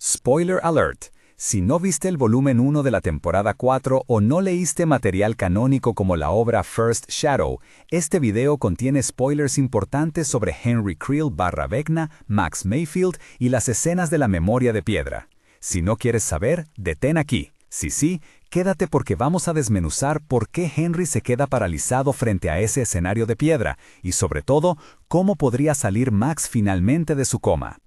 Spoiler alert. Si no viste el volumen 1 de la temporada 4 o no leíste material canónico como la obra First Shadow, este video contiene spoilers importantes sobre Henry Creel / Vecna, Max Mayfield y las escenas de la Memoria de Piedra. Si no quieres saber, detén aquí. Si sí, quédate porque vamos a desmenuzar por qué Henry se queda paralizado frente a ese escenario de piedra y sobre todo, cómo podría salir Max finalmente de su coma.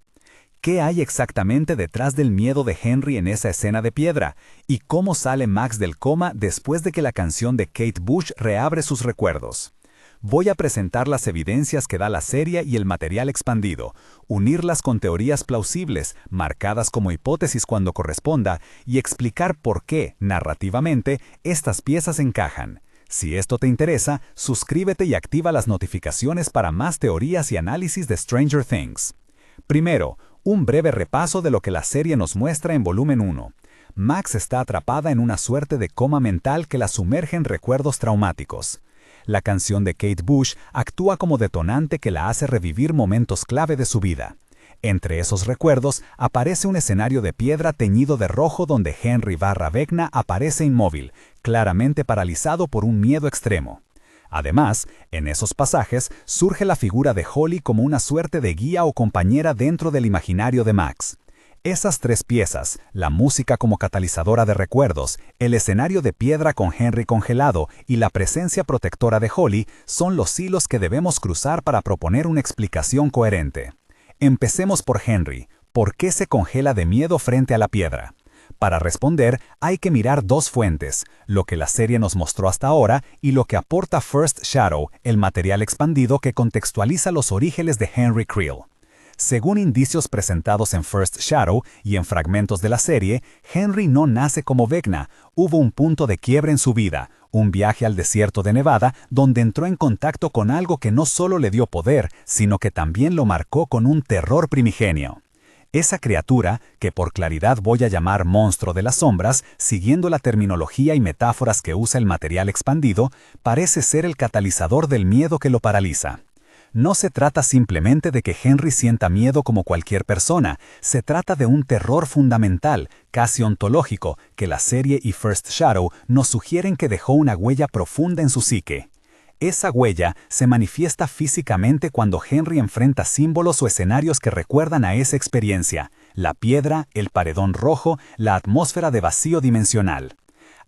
¿Qué hay exactamente detrás del miedo de Henry en esa escena de piedra? ¿Y cómo sale Max del coma después de que la canción de Kate Bush reabre sus recuerdos? Voy a presentar las evidencias que da la serie y el material expandido, unirlas con teorías plausibles, marcadas como hipótesis cuando corresponda, y explicar por qué, narrativamente, estas piezas encajan. Si esto te interesa, suscríbete y activa las notificaciones para más teorías y análisis de Stranger Things. Primero, un breve repaso de lo que la serie nos muestra en volumen 1. Max está atrapada en una suerte de coma mental que la sumerge en recuerdos traumáticos. La canción de Kate Bush actúa como detonante que la hace revivir momentos clave de su vida. Entre esos recuerdos aparece un escenario de piedra teñido de rojo donde Henry / Vecna aparece inmóvil, claramente paralizado por un miedo extremo. Además, en esos pasajes surge la figura de Holly como una suerte de guía o compañera dentro del imaginario de Max. Esas tres piezas, la música como catalizadora de recuerdos, el escenario de piedra con Henry congelado y la presencia protectora de Holly, son los hilos que debemos cruzar para proponer una explicación coherente. Empecemos por Henry. ¿Por qué se congela de miedo frente a la piedra? Para responder, hay que mirar dos fuentes, lo que la serie nos mostró hasta ahora y lo que aporta First Shadow, el material expandido que contextualiza los orígenes de Henry Creel. Según indicios presentados en First Shadow y en fragmentos de la serie, Henry no nace como Vecna. Hubo un punto de quiebre en su vida, un viaje al desierto de Nevada donde entró en contacto con algo que no solo le dio poder, sino que también lo marcó con un terror primigenio. Esa criatura, que por claridad voy a llamar monstruo de las sombras, siguiendo la terminología y metáforas que usa el material expandido, parece ser el catalizador del miedo que lo paraliza. No se trata simplemente de que Henry sienta miedo como cualquier persona, se trata de un terror fundamental, casi ontológico, que la serie y First Shadow nos sugieren que dejó una huella profunda en su psique. Esa huella se manifiesta físicamente cuando Henry enfrenta símbolos o escenarios que recuerdan a esa experiencia, la piedra, el paredón rojo, la atmósfera de vacío dimensional.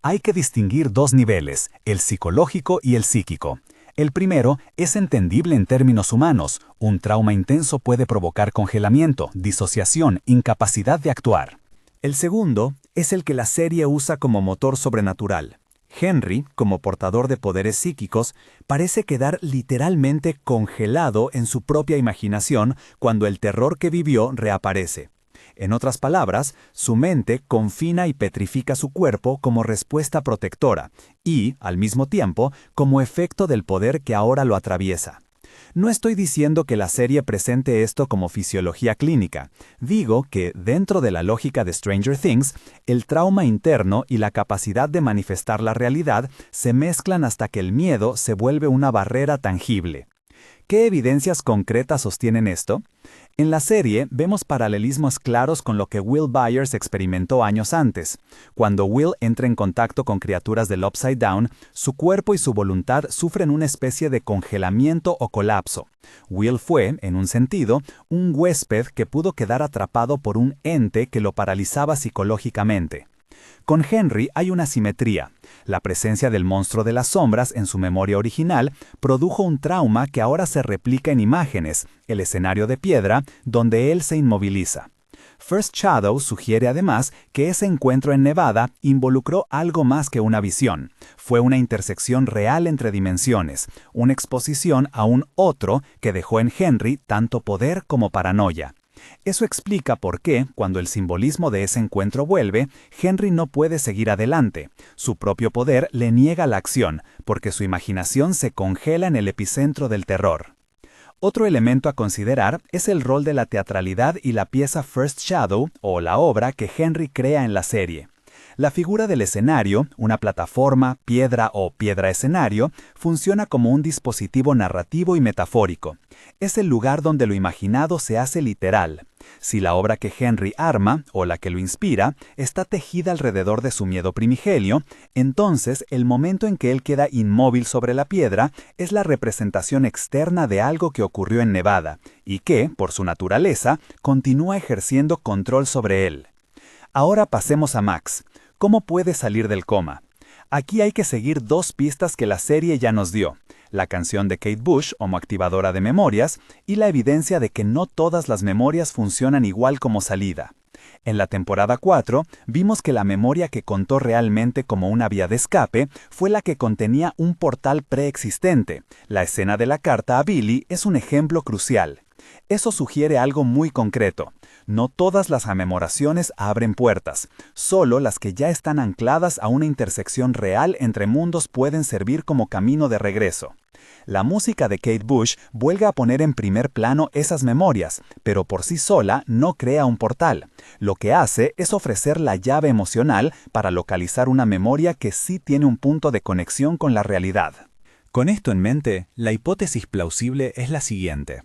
Hay que distinguir dos niveles, el psicológico y el psíquico. El primero es entendible en términos humanos. Un trauma intenso puede provocar congelamiento, disociación, incapacidad de actuar. El segundo es el que la serie usa como motor sobrenatural. Henry, como portador de poderes psíquicos, parece quedar literalmente congelado en su propia imaginación cuando el terror que vivió reaparece. En otras palabras, su mente confina y petrifica su cuerpo como respuesta protectora y, al mismo tiempo, como efecto del poder que ahora lo atraviesa. No estoy diciendo que la serie presente esto como fisiología clínica. Digo que, dentro de la lógica de Stranger Things, el trauma interno y la capacidad de manifestar la realidad se mezclan hasta que el miedo se vuelve una barrera tangible. ¿Qué evidencias concretas sostienen esto? En la serie vemos paralelismos claros con lo que Will Byers experimentó años antes. Cuando Will entra en contacto con criaturas del Upside Down, su cuerpo y su voluntad sufren una especie de congelamiento o colapso. Will fue, en un sentido, un huésped que pudo quedar atrapado por un ente que lo paralizaba psicológicamente. Con Henry hay una simetría. La presencia del monstruo de las sombras en su memoria original produjo un trauma que ahora se replica en imágenes, el escenario de piedra, donde él se inmoviliza. First Shadow sugiere además que ese encuentro en Nevada involucró algo más que una visión. Fue una intersección real entre dimensiones, una exposición a un otro que dejó en Henry tanto poder como paranoia. Eso explica por qué, cuando el simbolismo de ese encuentro vuelve, Henry no puede seguir adelante. Su propio poder le niega la acción, porque su imaginación se congela en el epicentro del terror. Otro elemento a considerar es el rol de la teatralidad y la pieza First Shadow, o la obra que Henry crea en la serie. La figura del escenario, una plataforma, piedra o piedra escenario, funciona como un dispositivo narrativo y metafórico. Es el lugar donde lo imaginado se hace literal. Si la obra que Henry arma, o la que lo inspira, está tejida alrededor de su miedo primigenio, entonces el momento en que él queda inmóvil sobre la piedra es la representación externa de algo que ocurrió en Nevada, y que, por su naturaleza, continúa ejerciendo control sobre él. Ahora pasemos a Max. ¿Cómo puede salir del coma? Aquí hay que seguir dos pistas que la serie ya nos dio: la canción de Kate Bush, homoactivadora de memorias, y la evidencia de que no todas las memorias funcionan igual como salida. En la temporada 4, vimos que la memoria que contó realmente como una vía de escape fue la que contenía un portal preexistente. La escena de la carta a Billy es un ejemplo crucial. Eso sugiere algo muy concreto. No todas las amemoraciones abren puertas, solo las que ya están ancladas a una intersección real entre mundos pueden servir como camino de regreso. La música de Kate Bush vuelve a poner en primer plano esas memorias, pero por sí sola no crea un portal. Lo que hace es ofrecer la llave emocional para localizar una memoria que sí tiene un punto de conexión con la realidad. Con esto en mente, la hipótesis plausible es la siguiente.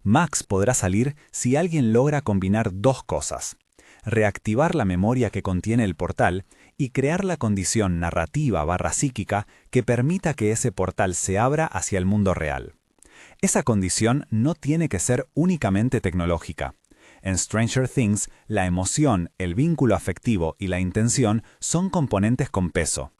Max podrá salir si alguien logra combinar dos cosas: reactivar la memoria que contiene el portal y crear la condición narrativa/psíquica que permita que ese portal se abra hacia el mundo real. Esa condición no tiene que ser únicamente tecnológica. En Stranger Things, la emoción, el vínculo afectivo y la intención son componentes con peso.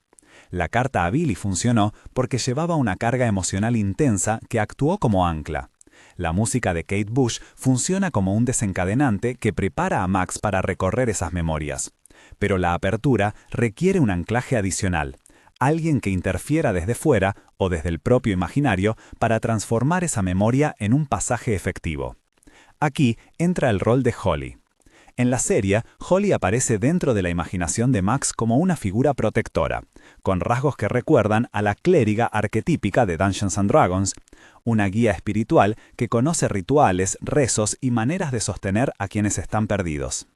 La carta a Billy funcionó porque llevaba una carga emocional intensa que actuó como ancla. La música de Kate Bush funciona como un desencadenante que prepara a Max para recorrer esas memorias. Pero la apertura requiere un anclaje adicional, alguien que interfiera desde fuera o desde el propio imaginario para transformar esa memoria en un pasaje efectivo. Aquí entra el rol de Holly. En la serie, Holly aparece dentro de la imaginación de Max como una figura protectora, con rasgos que recuerdan a la clériga arquetípica de Dungeons & Dragons, una guía espiritual que conoce rituales, rezos y maneras de sostener a quienes están perdidos.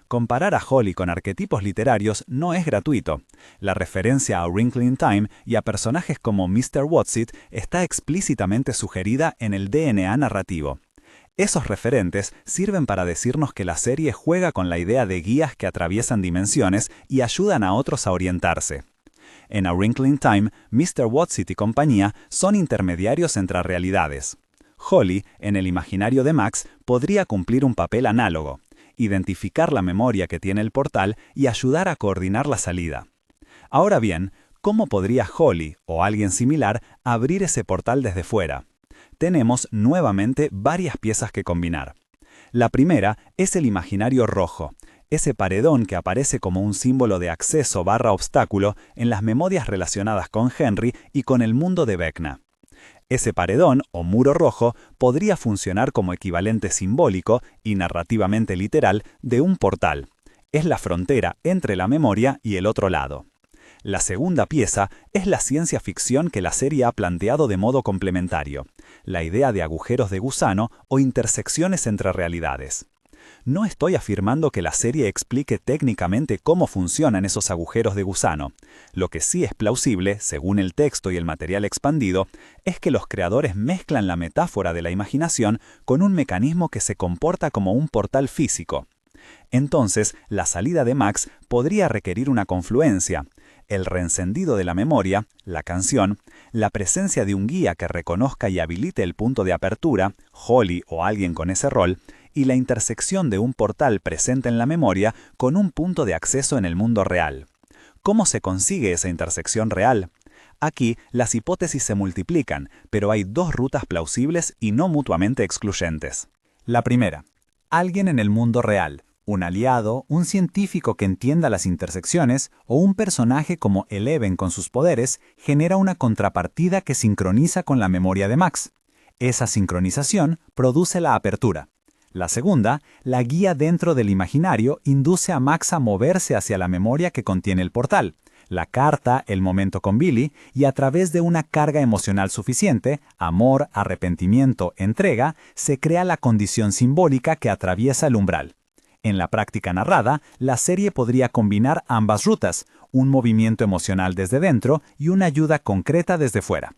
Comparar a Holly con arquetipos literarios no es gratuito. La referencia a A Wrinkle in Time y a personajes como Mr. Watsit está explícitamente sugerida en el DNA narrativo. Esos referentes sirven para decirnos que la serie juega con la idea de guías que atraviesan dimensiones y ayudan a otros a orientarse. En A Wrinkle in Time, Mr. Watsit y compañía son intermediarios entre realidades. Holly, en el imaginario de Max, podría cumplir un papel análogo: identificar la memoria que tiene el portal y ayudar a coordinar la salida. Ahora bien, ¿cómo podría Holly, o alguien similar, abrir ese portal desde fuera? Tenemos nuevamente varias piezas que combinar. La primera es el imaginario rojo, ese paredón que aparece como un símbolo de acceso/obstáculo en las memorias relacionadas con Henry y con el mundo de Vecna. Ese paredón, o muro rojo, podría funcionar como equivalente simbólico y narrativamente literal de un portal. Es la frontera entre la memoria y el otro lado. La segunda pieza es la ciencia ficción que la serie ha planteado de modo complementario, la idea de agujeros de gusano o intersecciones entre realidades. No estoy afirmando que la serie explique técnicamente cómo funcionan esos agujeros de gusano. Lo que sí es plausible, según el texto y el material expandido, es que los creadores mezclan la metáfora de la imaginación con un mecanismo que se comporta como un portal físico. Entonces, la salida de Max podría requerir una confluencia: el reencendido de la memoria, la canción, la presencia de un guía que reconozca y habilite el punto de apertura, Holly o alguien con ese rol, y la intersección de un portal presente en la memoria con un punto de acceso en el mundo real. ¿Cómo se consigue esa intersección real? Aquí las hipótesis se multiplican, pero hay dos rutas plausibles y no mutuamente excluyentes. La primera: alguien en el mundo real, un aliado, un científico que entienda las intersecciones o un personaje como Eleven con sus poderes, genera una contrapartida que sincroniza con la memoria de Max. Esa sincronización produce la apertura. La segunda, la guía dentro del imaginario, induce a Max a moverse hacia la memoria que contiene el portal, la carta, el momento con Billy, y a través de una carga emocional suficiente, amor, arrepentimiento, entrega, se crea la condición simbólica que atraviesa el umbral. En la práctica narrada, la serie podría combinar ambas rutas, un movimiento emocional desde dentro y una ayuda concreta desde fuera.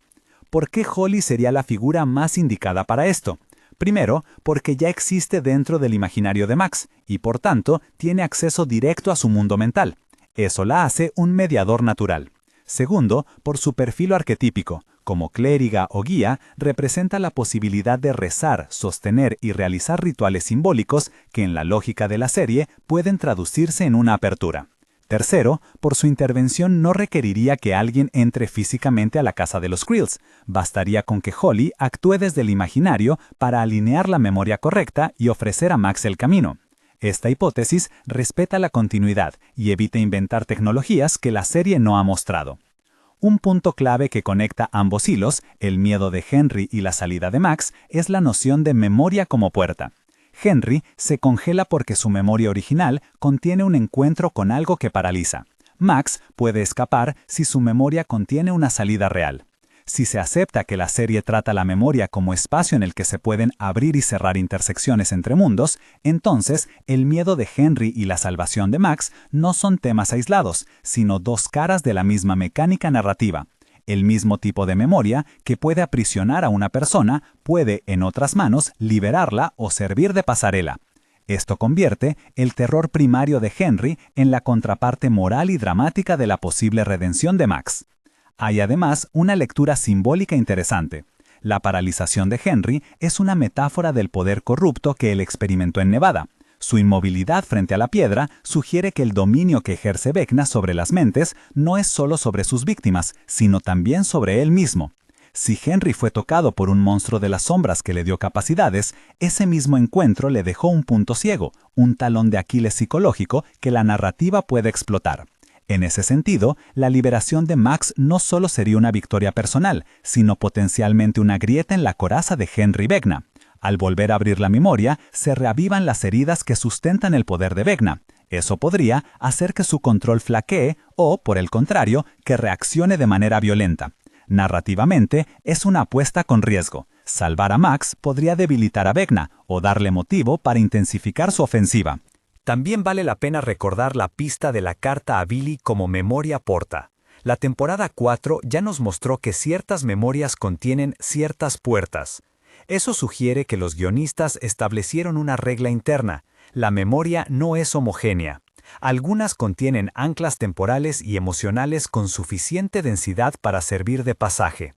¿Por qué Holly sería la figura más indicada para esto? Primero, porque ya existe dentro del imaginario de Max y por tanto tiene acceso directo a su mundo mental. Eso la hace un mediador natural. Segundo, por su perfil arquetípico. Como clériga o guía, representa la posibilidad de rezar, sostener y realizar rituales simbólicos que en la lógica de la serie pueden traducirse en una apertura. Tercero, por su intervención no requeriría que alguien entre físicamente a la casa de los Krills. Bastaría con que Holly actúe desde el imaginario para alinear la memoria correcta y ofrecer a Max el camino. Esta hipótesis respeta la continuidad y evita inventar tecnologías que la serie no ha mostrado. Un punto clave que conecta ambos hilos, el miedo de Henry y la salida de Max, es la noción de memoria como puerta. Henry se congela porque su memoria original contiene un encuentro con algo que paraliza. Max puede escapar si su memoria contiene una salida real. Si se acepta que la serie trata la memoria como espacio en el que se pueden abrir y cerrar intersecciones entre mundos, entonces el miedo de Henry y la salvación de Max no son temas aislados, sino dos caras de la misma mecánica narrativa. El mismo tipo de memoria que puede aprisionar a una persona puede, en otras manos, liberarla o servir de pasarela. Esto convierte el terror primario de Henry en la contraparte moral y dramática de la posible redención de Max. Hay además una lectura simbólica interesante. La paralización de Henry es una metáfora del poder corrupto que él experimentó en Nevada. Su inmovilidad frente a la piedra sugiere que el dominio que ejerce Vecna sobre las mentes no es solo sobre sus víctimas, sino también sobre él mismo. Si Henry fue tocado por un monstruo de las sombras que le dio capacidades, ese mismo encuentro le dejó un punto ciego, un talón de Aquiles psicológico que la narrativa puede explotar. En ese sentido, la liberación de Max no solo sería una victoria personal, sino potencialmente una grieta en la coraza de Henry Vecna. Al volver a abrir la memoria, se reavivan las heridas que sustentan el poder de Vecna. Eso podría hacer que su control flaquee o, por el contrario, que reaccione de manera violenta. Narrativamente, es una apuesta con riesgo. Salvar a Max podría debilitar a Vecna o darle motivo para intensificar su ofensiva. También vale la pena recordar la pista de la carta a Billy como memoria porta. La temporada 4 ya nos mostró que ciertas memorias contienen ciertas puertas. Eso sugiere que los guionistas establecieron una regla interna. La memoria no es homogénea. Algunas contienen anclas temporales y emocionales con suficiente densidad para servir de pasaje.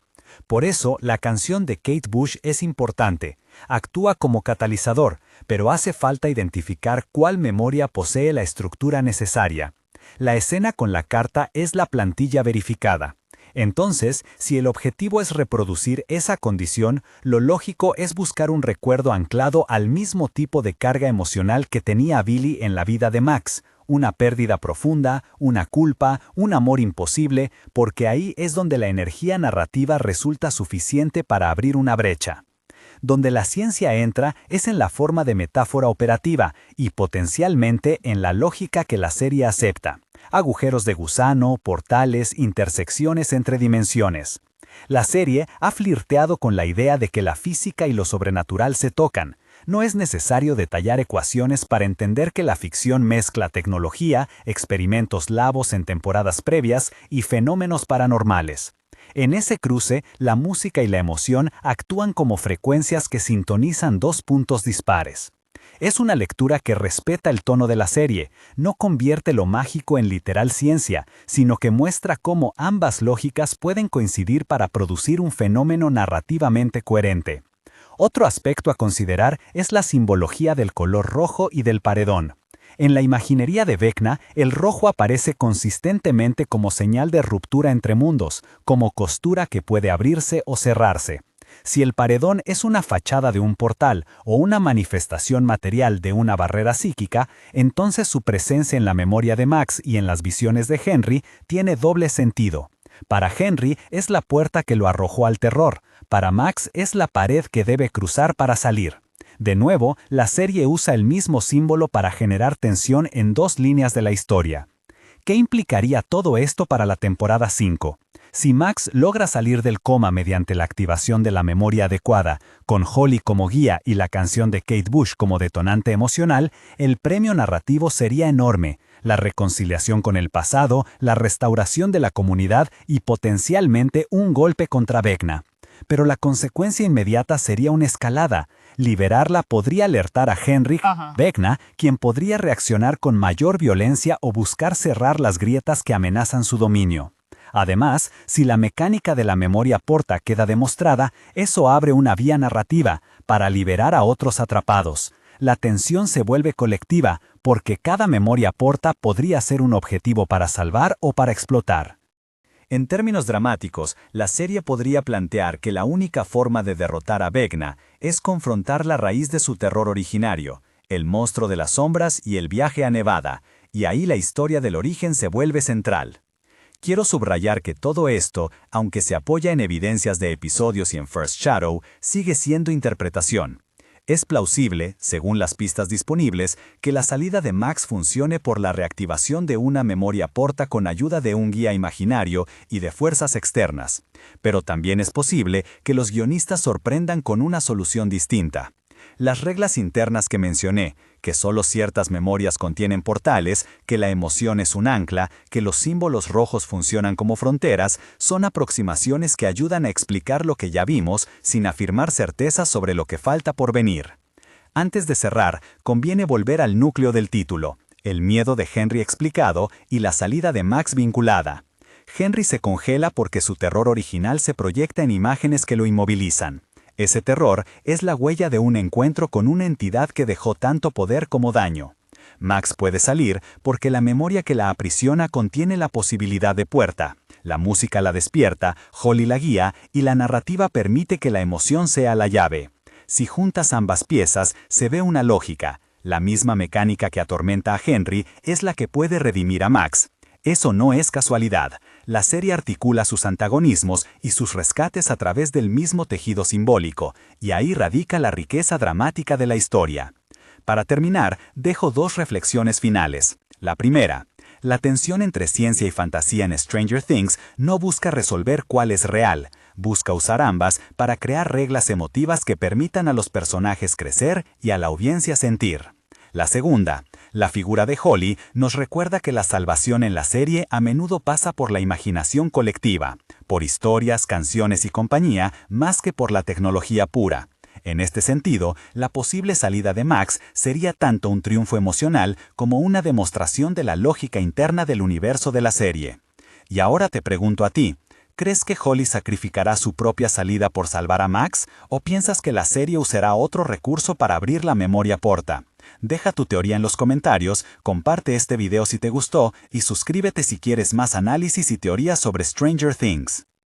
Por eso, la canción de Kate Bush es importante. Actúa como catalizador, pero hace falta identificar cuál memoria posee la estructura necesaria. La escena con la carta es la plantilla verificada. Entonces, si el objetivo es reproducir esa condición, lo lógico es buscar un recuerdo anclado al mismo tipo de carga emocional que tenía Billy en la vida de Max, una pérdida profunda, una culpa, un amor imposible, porque ahí es donde la energía narrativa resulta suficiente para abrir una brecha. Donde la ciencia entra es en la forma de metáfora operativa y potencialmente en la lógica que la serie acepta. Agujeros de gusano, portales, intersecciones entre dimensiones. La serie ha flirteado con la idea de que la física y lo sobrenatural se tocan. No es necesario detallar ecuaciones para entender que la ficción mezcla tecnología, experimentos labos en temporadas previas y fenómenos paranormales. En ese cruce, la música y la emoción actúan como frecuencias que sintonizan dos puntos dispares. Es una lectura que respeta el tono de la serie, no convierte lo mágico en literal ciencia, sino que muestra cómo ambas lógicas pueden coincidir para producir un fenómeno narrativamente coherente. Otro aspecto a considerar es la simbología del color rojo y del paredón. En la imaginería de Vecna, el rojo aparece consistentemente como señal de ruptura entre mundos, como costura que puede abrirse o cerrarse. Si el paredón es una fachada de un portal o una manifestación material de una barrera psíquica, entonces su presencia en la memoria de Max y en las visiones de Henry tiene doble sentido. Para Henry es la puerta que lo arrojó al terror, para Max es la pared que debe cruzar para salir. De nuevo, la serie usa el mismo símbolo para generar tensión en dos líneas de la historia. ¿Qué implicaría todo esto para la temporada 5? Si Max logra salir del coma mediante la activación de la memoria adecuada, con Holly como guía y la canción de Kate Bush como detonante emocional, el premio narrativo sería enorme. La reconciliación con el pasado, la restauración de la comunidad y potencialmente un golpe contra Vecna. Pero la consecuencia inmediata sería una escalada. Liberarla podría alertar a Henrik, Vecna, quien podría reaccionar con mayor violencia o buscar cerrar las grietas que amenazan su dominio. Además, si la mecánica de la memoria porta queda demostrada, eso abre una vía narrativa para liberar a otros atrapados. La tensión se vuelve colectiva porque cada memoria porta podría ser un objetivo para salvar o para explotar. En términos dramáticos, la serie podría plantear que la única forma de derrotar a Vecna es confrontar la raíz de su terror originario, el monstruo de las sombras y el viaje a Nevada, y ahí la historia del origen se vuelve central. Quiero subrayar que todo esto, aunque se apoya en evidencias de episodios y en First Shadow, sigue siendo interpretación. Es plausible, según las pistas disponibles, que la salida de Max funcione por la reactivación de una memoria porta con ayuda de un guía imaginario y de fuerzas externas. Pero también es posible que los guionistas sorprendan con una solución distinta. Las reglas internas que mencioné, que solo ciertas memorias contienen portales, que la emoción es un ancla, que los símbolos rojos funcionan como fronteras, son aproximaciones que ayudan a explicar lo que ya vimos sin afirmar certezas sobre lo que falta por venir. Antes de cerrar, conviene volver al núcleo del título, el miedo de Henry explicado y la salida de Max vinculada. Henry se congela porque su terror original se proyecta en imágenes que lo inmovilizan. Ese terror es la huella de un encuentro con una entidad que dejó tanto poder como daño. Max puede salir porque la memoria que la aprisiona contiene la posibilidad de puerta. La música la despierta, Holly la guía y la narrativa permite que la emoción sea la llave. Si juntas ambas piezas, se ve una lógica. La misma mecánica que atormenta a Henry es la que puede redimir a Max. Eso no es casualidad. La serie articula sus antagonismos y sus rescates a través del mismo tejido simbólico, y ahí radica la riqueza dramática de la historia. Para terminar, dejo dos reflexiones finales. La primera, la tensión entre ciencia y fantasía en Stranger Things no busca resolver cuál es real, busca usar ambas para crear reglas emotivas que permitan a los personajes crecer y a la audiencia sentir. La segunda, la figura de Holly nos recuerda que la salvación en la serie a menudo pasa por la imaginación colectiva, por historias, canciones y compañía, más que por la tecnología pura. En este sentido, la posible salida de Max sería tanto un triunfo emocional como una demostración de la lógica interna del universo de la serie. Y ahora te pregunto a ti, ¿crees que Holly sacrificará su propia salida por salvar a Max? ¿O piensas que la serie usará otro recurso para abrir la memoria porta? Deja tu teoría en los comentarios, comparte este video si te gustó y suscríbete si quieres más análisis y teorías sobre Stranger Things.